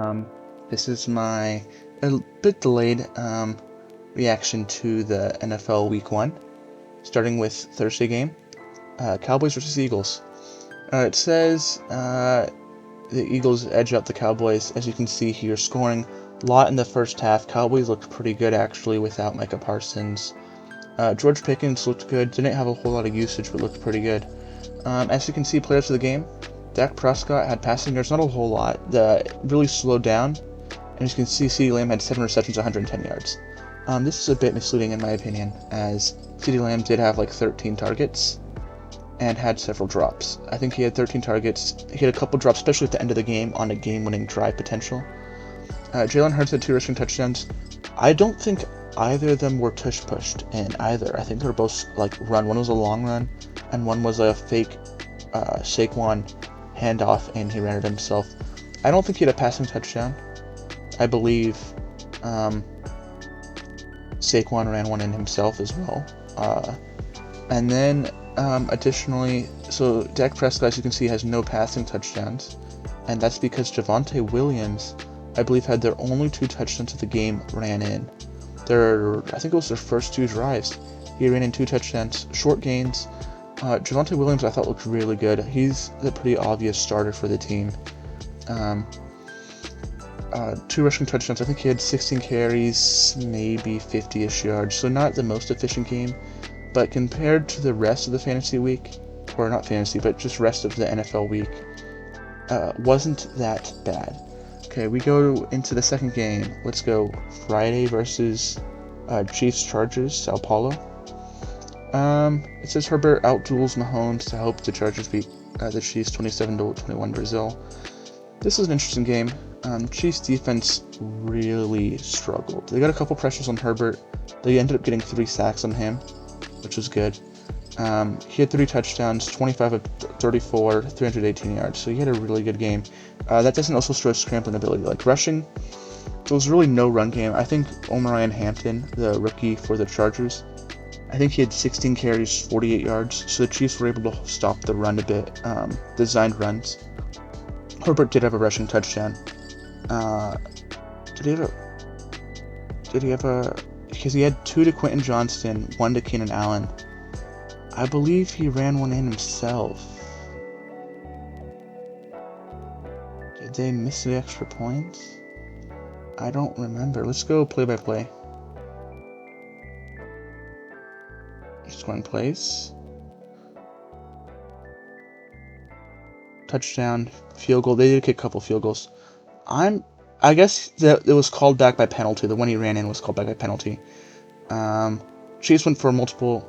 Um, this is my a bit delayed reaction to the NFL Week 1, starting with Thursday game, Cowboys versus Eagles. It says the Eagles edge out the Cowboys. As you can see here, scoring a lot in the first half. Cowboys looked pretty good actually without Micah Parsons. George Pickens looked good. Didn't have a whole lot of usage, but looked pretty good. As you can see, players of the game, Dak Prescott had passing yards, not a whole lot. Really slowed down. And as you can see, CeeDee Lamb had 7 receptions, 110 yards. This is a bit misleading in my opinion, as CeeDee Lamb did have like 13 targets and had several drops. I think he had 13 targets. He had a couple drops, especially at the end of the game on a game-winning drive potential. Jalen Hurts had 2 rushing touchdowns. I don't think either of them were tush-pushed in either. I think they were both like run. One was a long run, and one was a fake Saquon handoff, and he ran it himself. I don't think he had a passing touchdown. I believe Saquon ran one in himself as well. And then additionally, so Dak Prescott, as you can see, has no passing touchdowns, and that's because Javonte Williams, I believe, had their only 2 touchdowns of the game ran in. I think it was their first 2 drives. He ran in 2 touchdowns, short gains. Javonte Williams, I thought, looked really good. He's the pretty obvious starter for the team. 2 rushing touchdowns. I think he had 16 carries, maybe 50-ish yards. So not the most efficient game, but compared to the rest of the fantasy week, or not fantasy, but just rest of the NFL week, wasn't that bad. Okay, we go into the second game. Let's go Friday versus Chiefs Chargers, Sao Paulo. It says Herbert outduels Mahomes to help the Chargers beat the Chiefs 27-21 Brazil. This was an interesting game. Chiefs defense really struggled. They got a couple pressures on Herbert. They ended up getting 3 sacks on him, which was good. He had 3 touchdowns, 25 of 34, 318 yards. So he had a really good game. That doesn't also show scrambling ability. Like rushing, there was really no run game. I think Omarion Hampton, the rookie for the Chargers, I think he had 16 carries, 48 yards. So the Chiefs were able to stop the run a bit, designed runs. Herbert did have a rushing touchdown. Did he have a... Because he had 2 to Quentin Johnston, 1 to Keenan Allen. I believe he ran one in himself. Did they miss the extra points? I don't remember. Let's go play by play. Scoring plays. Touchdown, field goal. They did kick a couple field goals. I guess that it was called back by penalty. The one he ran in was called back by penalty. Chiefs went for multiple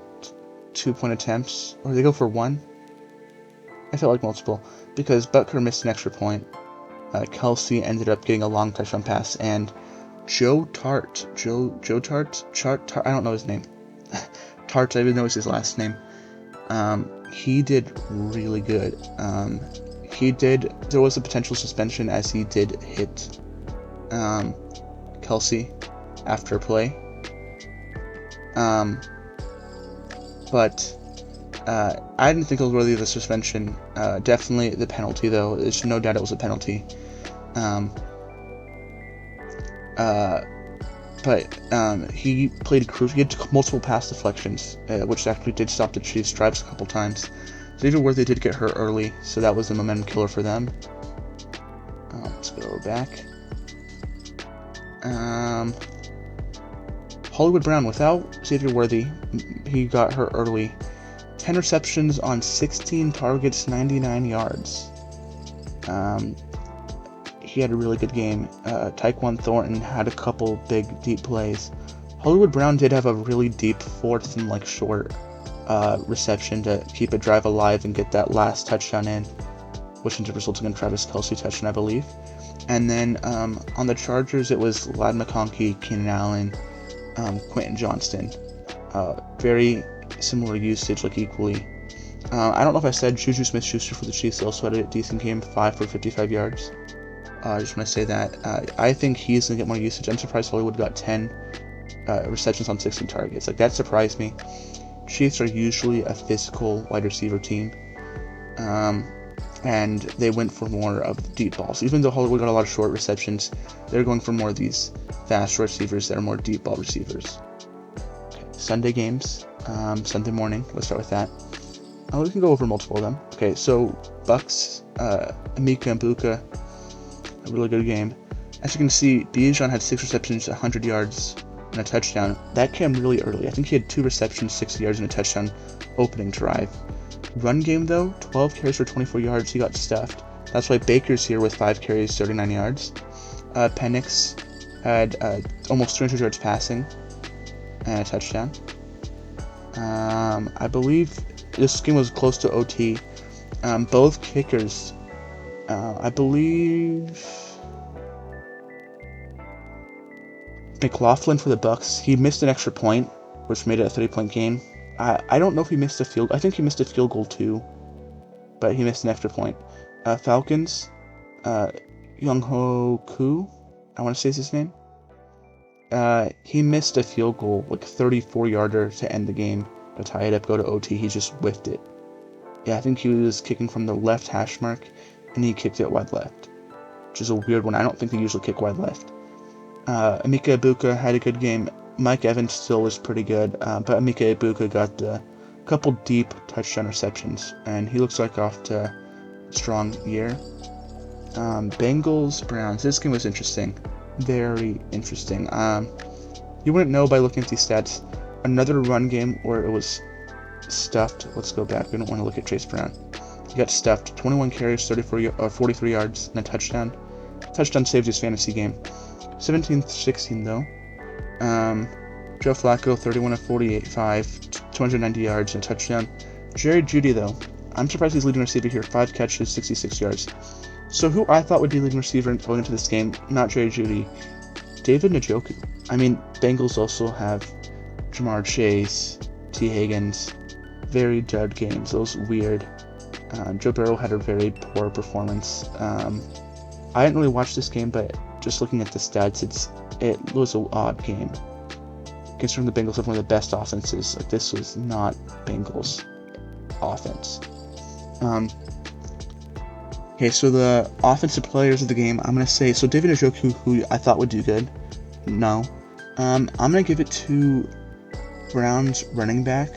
2-point attempts, or they go for 1. I felt like multiple because Butker missed an extra point. Kelsey ended up getting a long touchdown pass, and Joe Tart, I don't know his name. Tart, I didn't know his last name. He did really good. There was a potential suspension as he did hit Kelsey after play. But I didn't think it was worthy of the suspension. Definitely the penalty, though. There's no doubt it was a penalty. But he played crucial. He had multiple pass deflections, which actually did stop the Chiefs' drives a couple times. David Worthy did get hurt early, so that was the momentum killer for them. Let's go back. Hollywood Brown, without Xavier Worthy, he got hurt early. 10 receptions on 16 targets, 99 yards. He had a really good game. Tyquan Thornton had a couple big, deep plays. Hollywood Brown did have a really deep 4th and short reception to keep a drive alive and get that last touchdown in, which ended up resulting in Travis Kelce touchdown, I believe. And then on the Chargers, it was Ladd McConkey, Keenan Allen, Quentin Johnston. Very similar usage, equally. I don't know if I said Juju Smith-Schuster for the Chiefs also had a decent game, 5 for 55 yards. I just want to say that. I think he's going to get more usage. I'm surprised Hollywood got 10 receptions on 16 targets. That surprised me. Chiefs are usually a physical wide receiver team. and they went for more of the deep balls. Even though Hollywood got a lot of short receptions, they're going for more of these fast receivers that are more deep ball receivers. Okay, Sunday games, Sunday morning. Let's start with that. We can go over multiple of them. Okay, so Bucks, Emeka Egbuka, a really good game. As you can see, Bijan had 6 receptions, 100 yards, and a touchdown. That came really early. I think he had 2 receptions, 60 yards, and a touchdown opening drive. Run game though, 12 carries for 24 yards. He got stuffed. That's why Baker's here with 5 carries, 39 yards. Penix had almost 300 yards passing and a touchdown. I believe this game was close to OT. Both kickers, I believe McLaughlin for the Bucks, he missed an extra point, which made it a 30-point game. I don't know if he missed a field. I think he missed a field goal too, but he missed an extra point. Falcons, Younghoe Koo, I want to say is his name. He missed a field goal, like 34-yarder to end the game, to tie it up, go to OT. He just whiffed it. Yeah, I think he was kicking from the left hash mark, and he kicked it wide left, which is a weird one. I don't think they usually kick wide left. Emeka Egbuka had a good game. Mike Evans still was pretty good, but Emeka Egbuka got a couple deep touchdown receptions, and he looks like off to a strong year. Bengals, Browns. This game was interesting. Very interesting. You wouldn't know by looking at these stats. Another run game where it was stuffed. Let's go back. We don't want to look at Chase Brown. He got stuffed. 21 carries, 43 yards, and a touchdown. Touchdown saved his fantasy game. 17-16 though. Joe Flacco, 31 of 48, 290 yards and a touchdown. Jerry Jeudy though, I'm surprised he's leading receiver here. 5 catches, 66 yards. So who I thought would be leading receiver going into this game, not Jerry Jeudy, David Njoku. I mean, Bengals also have Jamar Chase, T. Higgins, very dud games. Those weird. Joe Burrow had a very poor performance. I didn't really watch this game, but just looking at the stats, it was an odd game. Considering the Bengals have one of the best offenses, like this was not Bengals offense. Okay, so the offensive players of the game, I'm gonna say so. David Njoku, who I thought would do good, no. I'm gonna give it to Browns running back,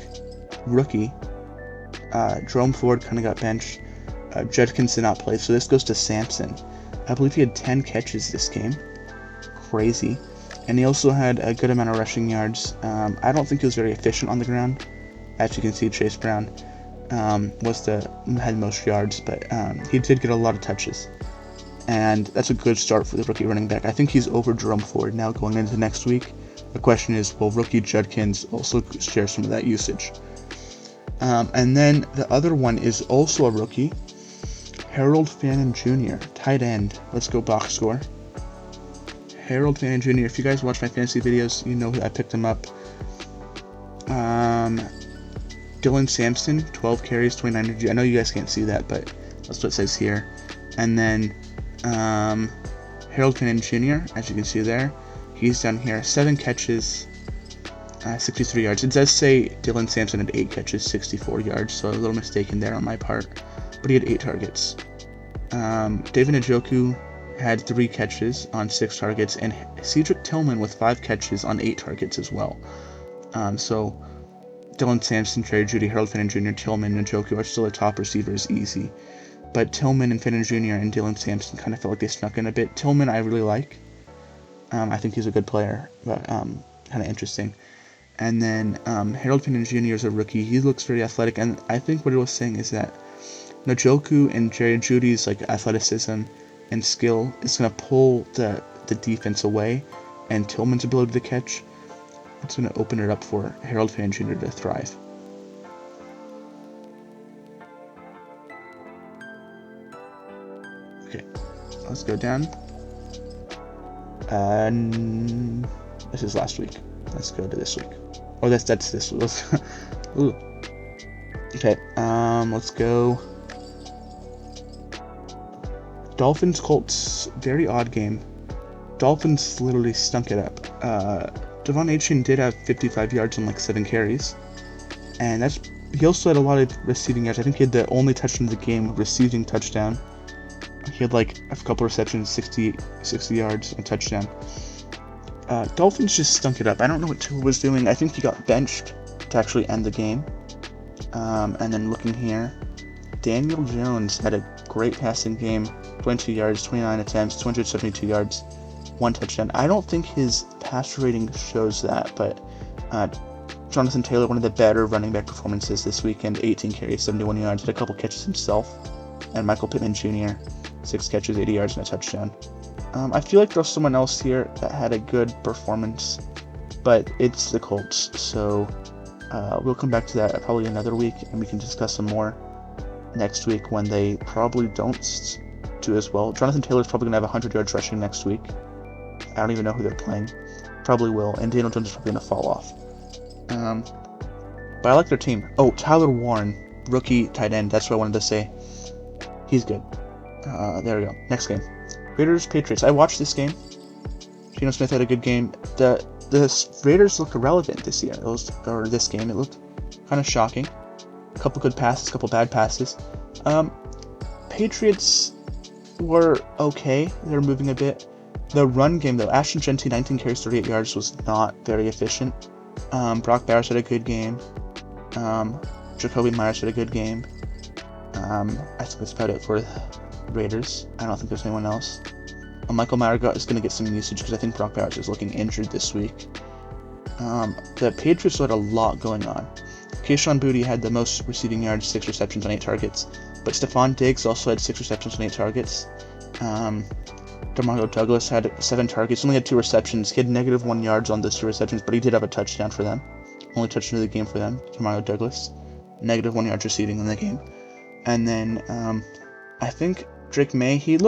rookie. Jerome Ford kind of got benched. Judkins did not play, so this goes to Sampson. I believe he had 10 catches this game. Crazy. And he also had a good amount of rushing yards. I don't think he was very efficient on the ground. As you can see, Chase Brown had most yards, but he did get a lot of touches. And that's a good start for the rookie running back. I think he's over Jerome Ford now going into next week. The question is, will rookie Judkins also share some of that usage? And then the other one is also a rookie, Harold Fannin Jr., tight end. Let's go box score. Harold Fannin Jr., if you guys watch my fantasy videos, you know I picked him up. Dylan Sampson, 12 carries, 29 energy. I know you guys can't see that, but that's what it says here. And then Harold Fannin Jr., as you can see there, he's down here, 7 catches, 63 yards. It does say Dylan Sampson had 8 catches, 64 yards, so a little mistaken there on my part, but he had 8 targets. David Njoku had 3 catches on 6 targets, and Cedric Tillman with 5 catches on 8 targets as well. So Dylan Sampson, Jerry Jeudy, Harold Fannin Jr., Tillman, and Njoku are still the top receivers, easy. But Tillman and Fannin Jr. and Dylan Sampson kind of felt like they snuck in a bit. Tillman I really like. I think he's a good player, but kind of interesting. And then Harold Fannin Jr. is a rookie. He looks very athletic, and I think what it was saying is that Njoku and Jerry Jeudy's like athleticism and skill is going to pull the defense away, and Tillman's ability to catch, it's going to open it up for Harold Fannin Jr. to thrive. Okay, let's go down. This is last week. Let's go to this week. Oh, that's this week. Ooh. Okay, let's go. Dolphins Colts, very odd game. Dolphins literally stunk it up. Devon Achane did have 55 yards and like 7 carries, and that's he also had a lot of receiving yards. I think he had the only touchdown of the game, receiving touchdown. He had like a couple receptions, 60 yards, and a touchdown. Dolphins just stunk it up. I don't know what Tua was doing. I think he got benched to actually end the game. And then looking here, Daniel Jones had a great passing game, 22 yards, 29 attempts, 272 yards, 1 touchdown. I don't think his passer rating shows that, but Jonathan Taylor, one of the better running back performances this weekend, 18 carries, 71 yards, had a couple catches himself. And Michael Pittman Jr., 6 catches, 80 yards, and a touchdown. I feel like there's someone else here that had a good performance, but it's the Colts, so we'll come back to that probably another week, and we can discuss some more next week when they probably don't do as well. Jonathan Taylor's probably going to have 100 yards rushing next week. I don't even know who they're playing. Probably will, and Daniel Jones is probably going to fall off. But I like their team. Oh, Tyler Warren, rookie tight end, that's what I wanted to say. He's good. There we go. Next game. Raiders, Patriots. I watched this game. Geno Smith had a good game. The Raiders looked irrelevant this year. This game. It looked kind of shocking. A couple good passes, a couple bad passes. Patriots were okay. They were moving a bit. The run game, though, Ashton Jeanty, 19 carries, 38 yards, was not very efficient. Brock Bowers had a good game. Jacoby Myers had a good game. I think that's about it for Raiders. I don't think there's anyone else. Michael Mayer is going to get some usage because I think Brock Bowers is looking injured this week. The Patriots had a lot going on. Kayshon Boutte had the most receiving yards, 6 receptions on 8 targets. But Stephon Diggs also had 6 receptions on 8 targets. DeMario Douglas had 7 targets, only had 2 receptions. He had -1 yards on those 2 receptions, but he did have a touchdown for them. Only touchdown of the game for them, DeMario Douglas. -1 yards receiving in the game. And then I think Drake May, he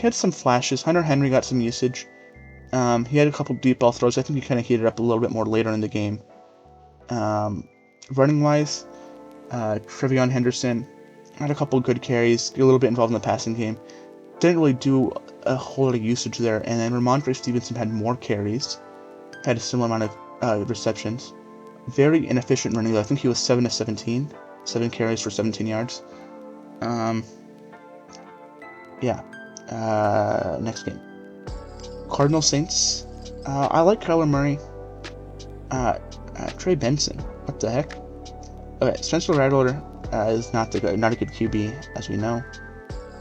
had some flashes. Hunter Henry got some usage. He had a couple deep ball throws. I think he kind of heated up a little bit more later in the game. Running wise, Trevion Henderson had a couple good carries, a little bit involved in the passing game. Didn't really do a whole lot of usage there. And then Ramondre Stevenson had more carries, had a similar amount of receptions. Very inefficient running though. I think he was 7 of 17, 7 carries for 17 yards. Next game. Cardinals Saints. I like Kyler Murray. Trey Benson. What the heck? Okay, Spencer Rattler is not a good QB, as we know.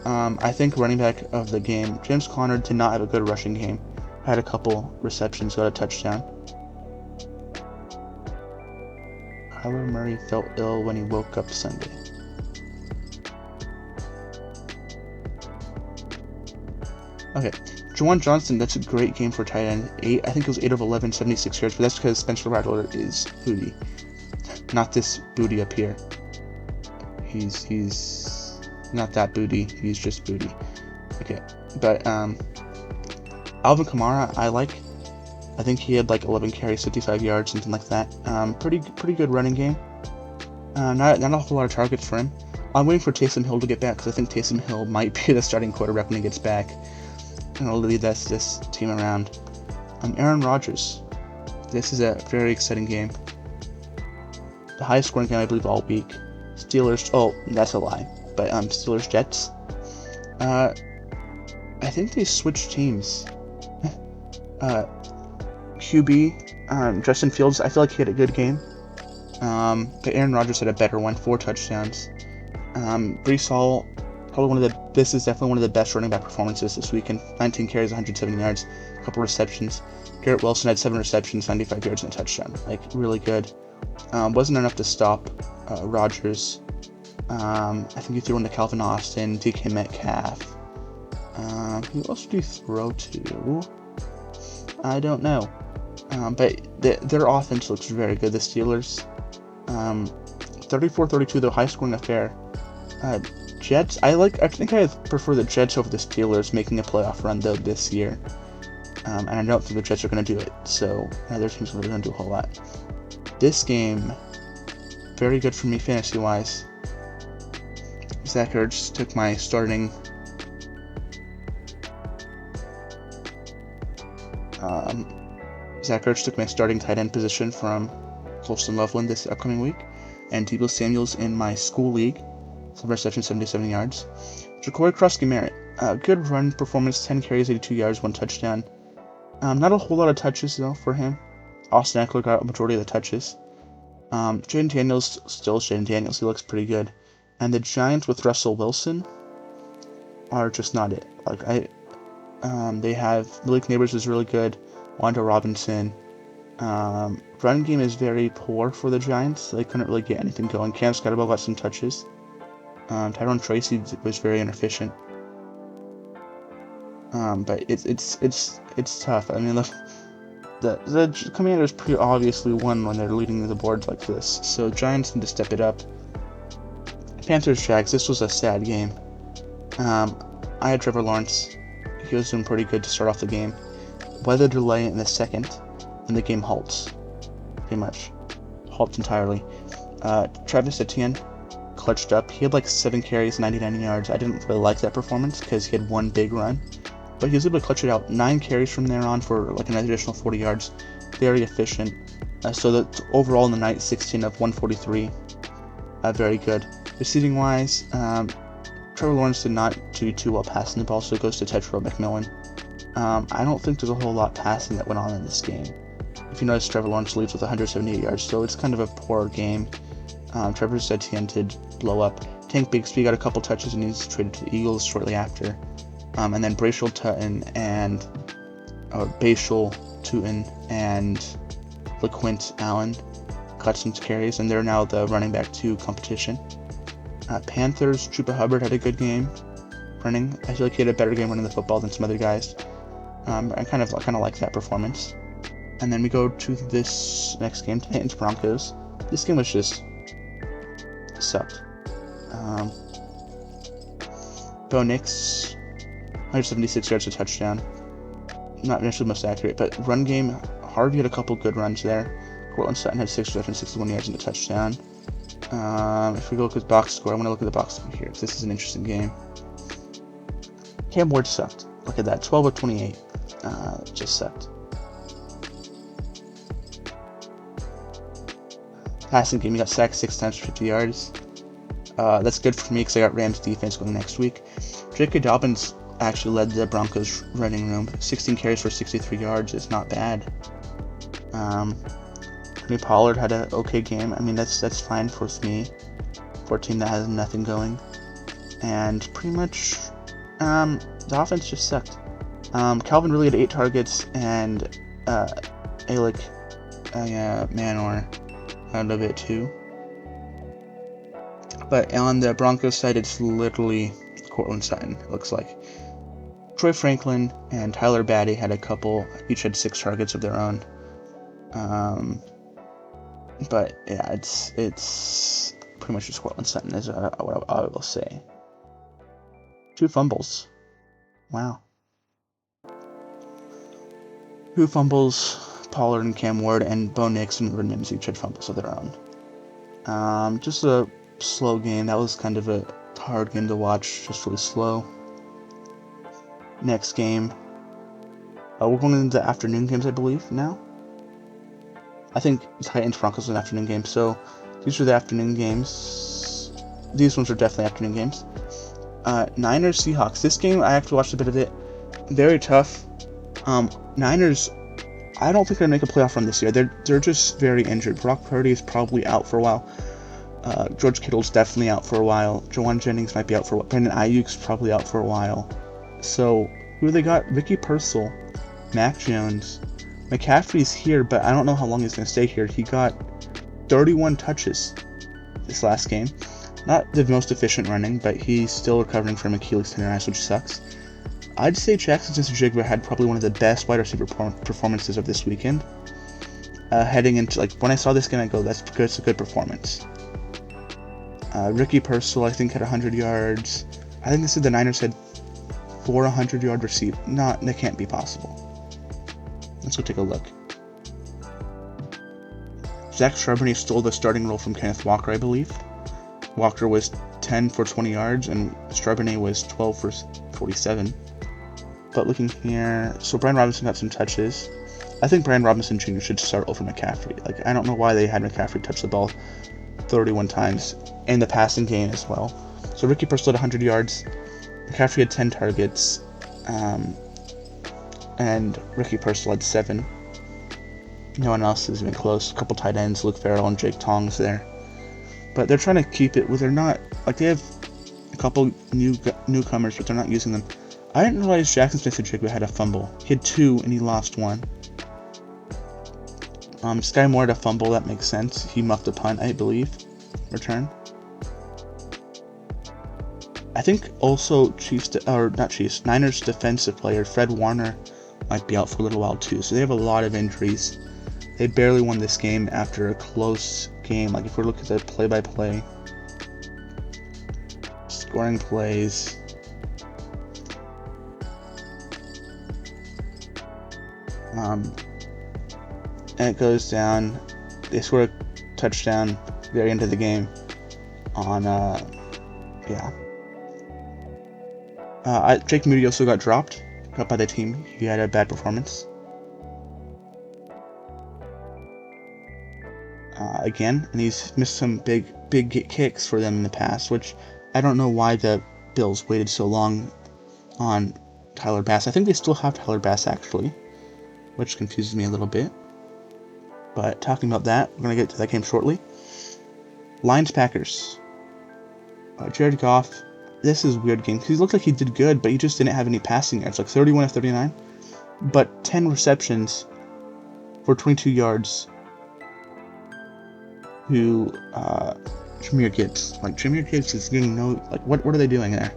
I think running back of the game, James Conner did not have a good rushing game. Had a couple receptions, got a touchdown. Kyler Murray felt ill when he woke up Sunday. Okay, Juwan Johnson, that's a great game for tight end. I think it was 8 of 11, 76 yards, but that's because Spencer Rattler is Boutte. Not this Boutte up here. He's not that Boutte, he's just Boutte. Okay, but Alvin Kamara, I think he had like 11 carries, 55 yards, something like that. Pretty good running game. Not a whole lot of targets for him. I'm waiting for Taysom Hill to get back because I think Taysom Hill might be the starting quarterback when he gets back. And I'll lead this team around. Aaron Rodgers. This is a very exciting game. The highest scoring game, I believe, all week. Steelers. Oh, that's a lie. But Steelers Jets. I think they switched teams. QB. Justin Fields. I feel like he had a good game. But Aaron Rodgers had a better one. 4 touchdowns. Breece Hall. This is definitely one of the best running back performances this weekend. 19 carries, 170 yards, a couple receptions. Garrett Wilson had 7 receptions, 95 yards, and a touchdown. Like, really good. Wasn't enough to stop Rodgers. I think he threw into Calvin Austin, DK Metcalf. Who else did he throw to? I don't know. But their offense looks very good. The Steelers. 34-32, though, high-scoring affair. Jets, I think I prefer the Jets over the Steelers making a playoff run, though, this year. And I don't think the Jets are going to do it, so their team's really going to do a whole lot. This game, very good for me fantasy-wise. Zach Ertz took my starting... Zach Ertz took my starting tight end position from Colston Loveland this upcoming week. and Deebo Samuels in my school league. 7 receptions, 77 yards. Jacory Krusky-Merritt, good run performance, 10 carries, 82 yards, 1 touchdown. Not a whole lot of touches, though, for him. Austin Ekeler got a majority of the touches. Jayden Daniels, still Jayden Daniels, he looks pretty good. And the Giants with Russell Wilson are just not it. They have Malik Neighbors is really good, Wanda Robinson. Run game is very poor for the Giants. They couldn't really get anything going. Cam Scottabell got some touches. Tyrone Tracy was very inefficient. But it's tough. I mean, the Commanders pretty obviously won when they're leading the board like this. So Giants need to step it up. Panthers Jags. This was a sad game. I had Trevor Lawrence. He was doing pretty good to start off the game. Weather delay in the second, and the game halts. Pretty much. Halts entirely. Travis Etienne clutched up. He had like 7 carries, 99 yards. I didn't really like that performance because he had one big run. But he was able to clutch it out. 9 carries from there on for like an additional 40 yards. Very efficient. So that overall in the night, 16 of 143. Very good. Receiving wise, Trevor Lawrence did not do too well passing the ball, so it goes to Tetro McMillan. I don't think there's a whole lot passing that went on in this game. If you notice, Trevor Lawrence leads with 178 yards, so it's kind of a poor game. Trevor Etienne did blow up. Tank Bigsby got a couple touches and he's traded to the Eagles shortly after. And then Bashal Tutton and LaQuint Allen got some carries, and they're now the running back 2 competition. Panthers, Chuba Hubbard had a good game running. I feel like he had a better game running the football than some other guys. I kind of like that performance. And then we go to this next game, Titans Broncos. This game was just sucked. Bo Nix, 176 yards, a touchdown. Not necessarily most accurate, but run game, Harvey had a couple good runs there. Cortland Sutton had 6 receptions, 61 yards, and a touchdown. If we go look at the box score, I want to look at the box score here because this is an interesting game. Cam Ward sucked. Look at that, 12 of 28. Just sucked. Passing game, he got sacked 6 times for 50 yards. That's good for me because I got Rams defense going next week. J.K. Dobbins actually led the Broncos running room. 16 carries for 63 yards is not bad. Tony Pollard had an okay game. I mean, that's fine for me, for a team that has nothing going. And pretty much, the offense just sucked. Calvin really had 8 targets, and Alec Manor had a bit too. But on the Broncos side, it's literally Cortland Sutton, it looks like. Troy Franklin and Tyler Batty had a couple, each had 6 targets of their own. But yeah, it's pretty much just Cortland Sutton is what I will say. 2 fumbles. Wow. 2 fumbles, Pollard and Cam Ward, and Bo Nix and Ruben Mims each had fumbles of their own. Just a slow game. That was kind of a hard game to watch, just really slow. Next game. We're going into the afternoon games, I believe, now. I think Titans Broncos is an afternoon game, so these are the afternoon games. These ones are definitely afternoon games. Niners Seahawks. This game, I actually watched a bit of it. Very tough. Niners, I don't think they're going to make a playoff run this year. They're just very injured. Brock Purdy is probably out for a while. George Kittle's definitely out for a while. Jawan Jennings might be out for a while. Brandon Ayuk's probably out for a while. So, who they got? Ricky Pearsall, Mac Jones. McCaffrey's here, but I don't know how long he's going to stay here. He got 31 touches this last game. Not the most efficient running, but he's still recovering from Achilles tendonitis, which sucks. I'd say Jackson Smith-Njigba had probably one of the best wide receiver performances of this weekend. Heading into, when I saw this game, I go, that's a good performance. Ricky Pearsall, I think, had 100 yards. I think they said the Niners had 4 100-yard receive. That can't be possible. Let's go take a look. Zach Charbonnet stole the starting role from Kenneth Walker, I believe. Walker was 10 for 20 yards, and Charbonnet was 12 for 47. But looking here, so Brian Robinson got some touches. I think Brian Robinson Jr. should start over McCaffrey. I don't know why they had McCaffrey touch the ball 31 times in the passing game as well. So Ricky Pearsall had 100 yards, McCaffrey had 10 targets, and Ricky Pearsall had 7. No one else is even close. A couple tight ends, Luke Farrell and Jake Tongs there. But they're trying to keep it where they're not, like, they have a couple newcomers, but they're not using them. I didn't realize Jackson Smith-Njigba had a fumble. He had 2 and he lost 1. Sky Moore had a fumble, that makes sense. He muffed a punt, I believe. Return. I think also Niners defensive player Fred Warner might be out for a little while too. So they have a lot of injuries. They barely won this game after a close game. Like if we look at the play-by-play, scoring plays. And it goes down. They score a touchdown very end of the game on Jake Moody also got dropped by the team. He had a bad performance. Again, and he's missed some big kicks for them in the past, which I don't know why the Bills waited so long on Tyler Bass. I think they still have Tyler Bass actually, which confuses me a little bit. But talking about that, we're going to get to that game shortly. Lions-Packers. Jared Goff, this is a weird game because he looked like he did good, but he just didn't have any passing yards, like 31 of 39. But 10 receptions for 22 yards to Jahmyr Gibbs. Like, Jahmyr Gibbs is getting what are they doing there?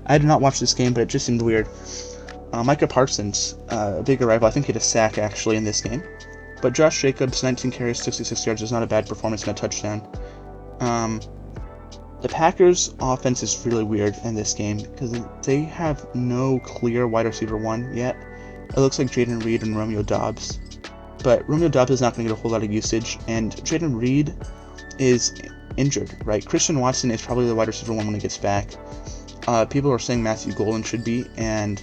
I did not watch this game, but it just seemed weird. Micah Parsons, a big arrival. I think he had a sack actually in this game. But Josh Jacobs, 19 carries, 66 yards, is not a bad performance and a touchdown. The Packers' offense is really weird in this game because they have no clear wide receiver 1 yet. It looks like Jayden Reed and Romeo Doubs. But Romeo Doubs is not going to get a whole lot of usage, and Jayden Reed is injured, right? Christian Watson is probably the wide receiver 1 when he gets back. People are saying Matthew Golden should be, and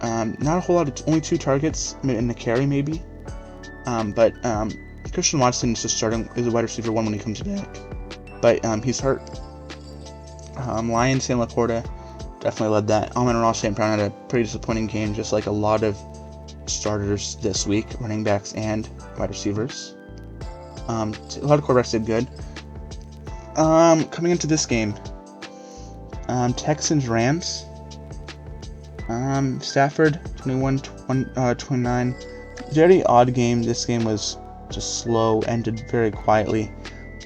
not a whole lot, only 2 targets and a carry maybe. But Christian Watson is just starting as a wide receiver 1 when he comes back. But he's hurt. Lions, Sam Laporta definitely led that. Amon-Ra St. Brown had a pretty disappointing game, just like a lot of starters this week, running backs and wide receivers. A lot of quarterbacks did good. Coming into this game, Texans-Rams. Stafford, 29. Very odd game. This game was just slow, ended very quietly.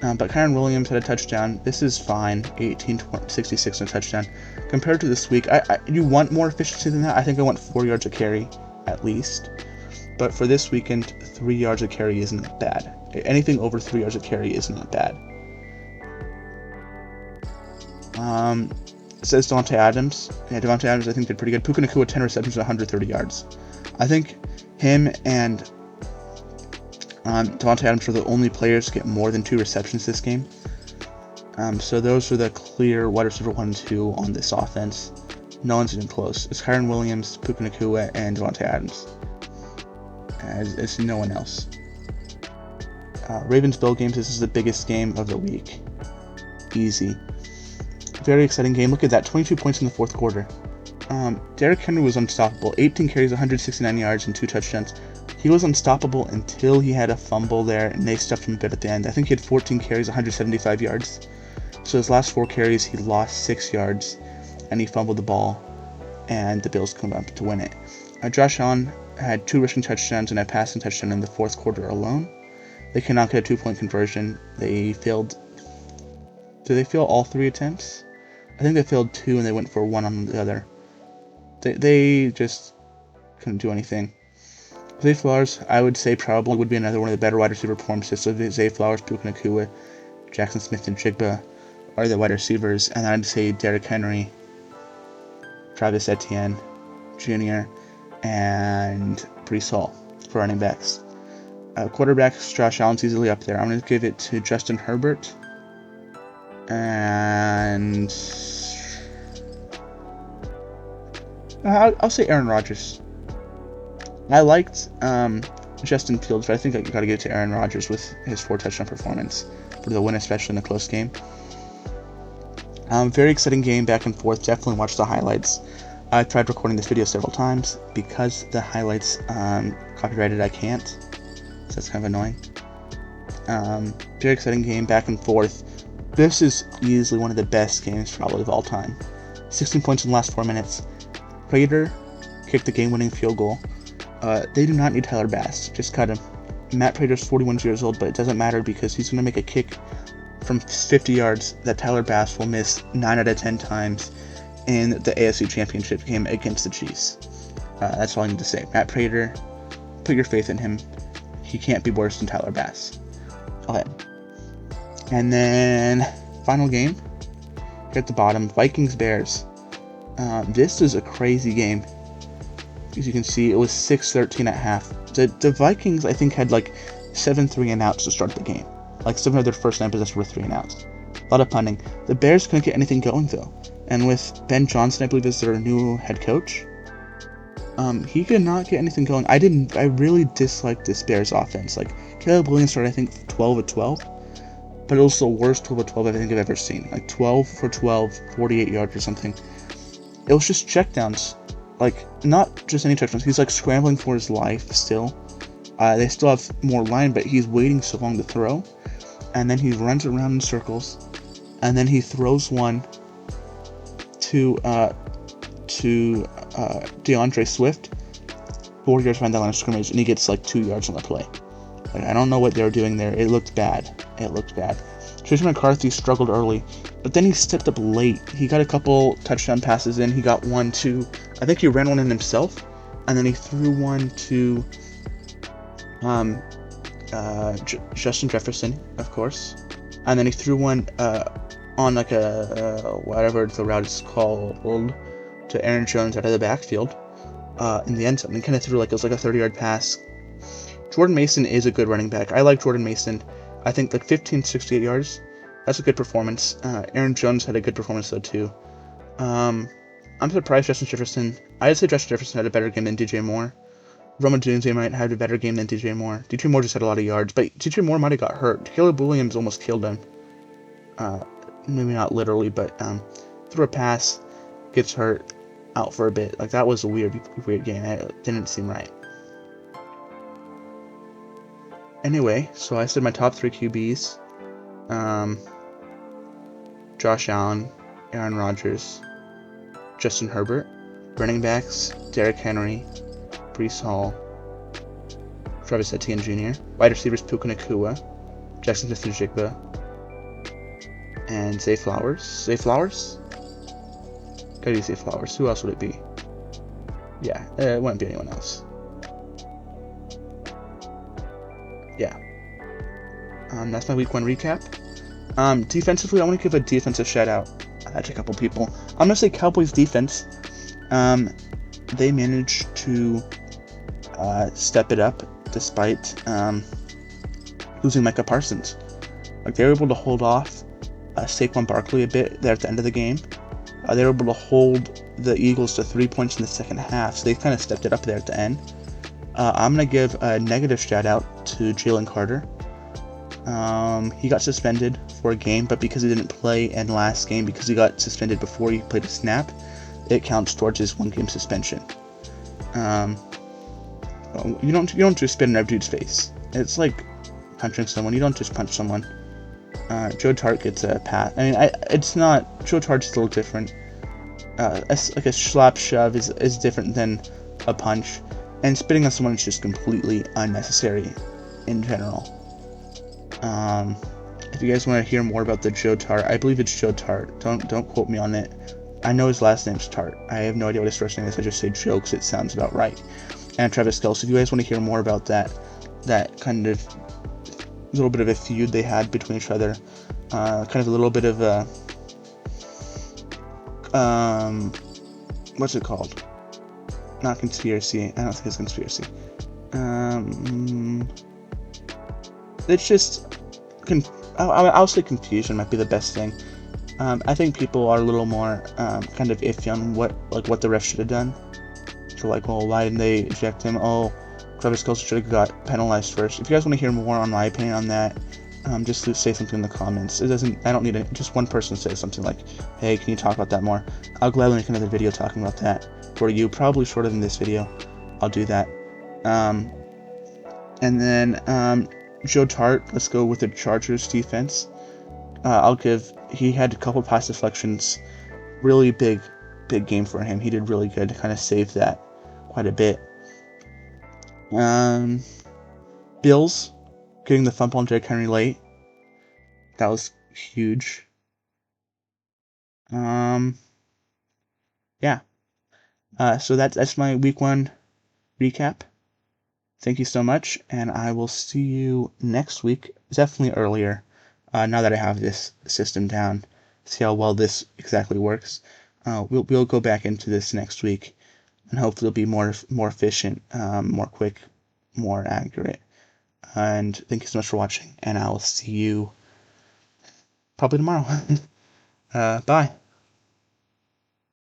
But Kyren Williams had a touchdown. This is fine. 18-66 and a touchdown. Compared to this week, you want more efficiency than that. I think I want 4 yards a carry, at least. But for this weekend, 3 yards a carry isn't bad. Anything over 3 yards a carry is not bad. It says Davante Adams. Yeah, Davante Adams I think did pretty good. Puka Nacua, 10 receptions, 130 yards. I think him and Davante Adams are the only players to get more than 2 receptions this game. So those are the clear wide receiver 1 and 2 on this offense. No one's even close. It's Kyren Williams, Puka Nacua, and Davante Adams. It's no one else. Ravens-Bill games, this is the biggest game of the week. Easy. Very exciting game. Look at that, 22 points in the fourth quarter. Derrick Henry was unstoppable. 18 carries, 169 yards, and 2 touchdowns. He was unstoppable until he had a fumble there, and they stuffed him a bit at the end. I think he had 14 carries, 175 yards. So his last 4 carries, he lost 6 yards, and he fumbled the ball, and the Bills come up to win it. Josh Allen had 2 rushing touchdowns and a passing touchdown in the fourth quarter alone. They cannot get a 2-point conversion. They failed. Did they fail all 3 attempts? I think they failed 2 and they went for 1 on the other. They just couldn't do anything. Zay Flowers, I would say probably would be another one of the better wide receiver performances. So Zay Flowers, Puka Nacua, Jackson Smith-Njigba are the wide receivers. And I'd say Derrick Henry, Travis Etienne Jr., and Breece Hall for running backs. Quarterbacks, Josh Allen's easily up there. I'm going to give it to Justin Herbert. And I'll say Aaron Rodgers. I liked Justin Fields, but I think I got to give it to Aaron Rodgers with his 4-touchdown performance for the win, especially in a close game. Very exciting game, back and forth. Definitely watch the highlights. I tried recording this video several times. Because the highlights copyrighted, I can't. So that's kind of annoying. Very exciting game, back and forth. This is easily one of the best games probably of all time. 16 points in the last 4 minutes. Prater kicked the game-winning field goal. They do not need Tyler Bass. Just cut him. Matt Prater's 41 years old, but it doesn't matter because he's going to make a kick from 50 yards that Tyler Bass will miss 9 out of 10 times in the AFC Championship game against the Chiefs. That's all I need to say. Matt Prater, put your faith in him. He can't be worse than Tyler Bass. Okay. And then, final game. At the bottom, Vikings-Bears. This is a crazy game. As you can see, it was 6-13 at half. The Vikings, I think, had like 7 3-and-outs to start the game. Like 7 of their first 9 possessions were 3-and-outs. A lot of punting. The Bears couldn't get anything going though. And with Ben Johnson, I believe, is their new head coach, he could not get anything going. I really disliked this Bears offense. Like, Caleb Williams started, I think, 12 of 12. But it was the worst 12 of 12 I think I've ever seen. Like 12 for 12, 48 yards or something. It was just checkdowns. Like, not just any touchdowns. He's like scrambling for his life still. They still have more line, but he's waiting so long to throw. And then he runs around in circles. And then he throws one to DeAndre Swift, 4 yards behind that line of scrimmage, and he gets like 2 yards on the play. Like, I don't know what they were doing there. It looked bad. Tracy McCarthy struggled early, but then he stepped up late. He got a couple touchdown passes in. He got one to, I think he ran one in himself, and then he threw one to Justin Jefferson, of course, and then he threw one on like a whatever the route is called to Aaron Jones out of the backfield in the end zone. And kind of threw like it was like a 30-yard pass. Jordan Mason is a good running back. I like Jordan Mason. I think like 68 yards. That's a good performance. Aaron Jones had a good performance though too. I'm surprised Justin Jefferson. I'd say Justin Jefferson had a better game than DJ Moore. Roma Dunze might have a better game than DJ Moore. DJ Moore just had a lot of yards, but DJ Moore might have got hurt. Caleb Williams almost killed him. Maybe not literally, but threw a pass, gets hurt, out for a bit. Like, that was a weird game. It didn't seem right. Anyway, so I said my top 3 QBs. Josh Allen, Aaron Rodgers, Justin Herbert. Running backs, Derrick Henry, Breece Hall, Travis Etienne Jr. Wide receivers, Puka Nacua, Jackson Smith-Njigba, and Zay Flowers. Zay Flowers? Gotta be Zay Flowers. Who else would it be? Yeah, it wouldn't be anyone else. Yeah. That's my week 1 recap. Defensively, I want to give a defensive shout out to a couple people. I'm gonna say Cowboys defense. They managed to step it up despite losing Micah Parsons. Like, they were able to hold off Saquon Barkley a bit there at the end of the game. They were able to hold the Eagles to 3 points in the second half, so they kind of stepped it up there at the end. I'm going to give a negative shout out to Jalen Carter. He got suspended for a game, but because he didn't play in last game, because he got suspended before he played a snap, it counts towards his 1-game suspension. You don't just spit in every dude's face. It's like punching someone. You don't just punch someone. Joe Tart gets a pass. I mean, it's not. Joe Tart's a little different. Like a slap shove is different than a punch, and spitting on someone is just completely unnecessary in general. If you guys want to hear more about the Joe Tart, I believe it's Joe Tart. Don't quote me on it. I know his last name's Tart. I have no idea what his first name is. I just say Joe because it sounds about right. And Travis Kelce. If you guys want to hear more about that kind of little bit of a feud they had between each other, kind of a little bit of a what's it called? Not conspiracy. I don't think it's conspiracy. It's just I'll say confusion might be the best thing. I think people are a little more kind of iffy on what the ref should have done. So like, well, why didn't they eject him? Oh, Clever Skills should have got penalized first. If you guys want to hear more on my opinion on that, just say something in the comments. I don't need it. Just one person say something like, hey, can you talk about that more? I'll gladly make another video talking about that for you, probably shorter than this video. I'll do that. And then Joe Tart, let's go with the Chargers defense. He had a couple pass deflections, really big game for him. He did really good to kind of save that quite a bit. Bills getting the thump on Derrick Henry late. That was huge. Yeah. So that's my week 1 recap. Thank you so much, and I will see you next week. Definitely earlier. Now that I have this system down, see how well this exactly works. We'll go back into this next week, and hopefully it'll be more efficient, more quick, more accurate. And thank you so much for watching, and I will see you probably tomorrow. Bye.